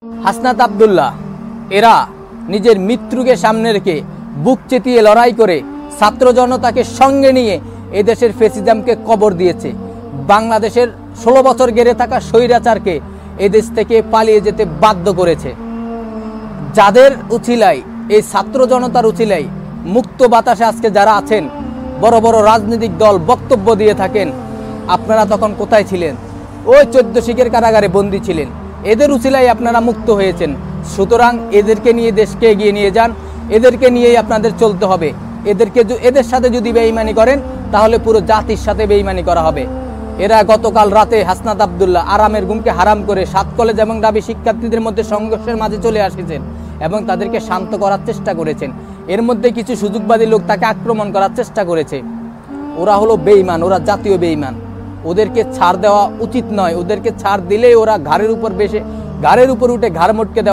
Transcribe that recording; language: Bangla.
হাসনাত আব্দুল্লাহ এরা নিজের মৃত্যুকে সামনে রেখে বুক চেতিয়ে লড়াই করে ছাত্র জনতাকে সঙ্গে নিয়ে এদেশের ফ্যাসিজমকে কবর দিয়েছে। বাংলাদেশের 16 বছর ঘিরে থাকা স্বৈরাচারকে এদেশ থেকে পালিয়ে যেতে বাধ্য করেছে। যাদের উছিলাই, এই ছাত্র জনতার উছিলাই মুক্ত বাতাসে আজকে যারা আছেন, বড় বড় রাজনৈতিক দল বক্তব্য দিয়ে থাকেন, আপনারা তখন কোথায় ছিলেন? ওই 14 শিখের কারাগারে বন্দী ছিলেন। এদের উছিলাই আপনারা মুক্ত হয়েছেন। সুতরাং এদেরকে নিয়ে দেশকে এগিয়ে নিয়ে যান, এদেরকে নিয়েই আপনাদের চলতে হবে। এদের সাথে যদি বেঈমানি করেন তাহলে পুরো জাতির সাথে বেঈমানি করা হবে। এরা গতকাল রাতে হাসনাত আব্দুল্লাহ আরামের ঘুমকে হারাম করে 7 কলেজ এবং ঢাবি শিক্ষার্থীদের মধ্যে সংঘর্ষের মাঝে চলে আসেছেন এবং তাদেরকে শান্ত করার চেষ্টা করেছেন। এর মধ্যে কিছু সুযোগবাদী লোক তাকে আক্রমণ করার চেষ্টা করেছে। ওরা হলো বেঈমান, ওরা জাতীয় বেঈমান। ওদেরকে ছাড় দেওয়া উচিত নয়। ওদেরকে ছাড় দিলেই ওরা ঘাড়ের উপর উঠে ঘাড় মটকে দেওয়া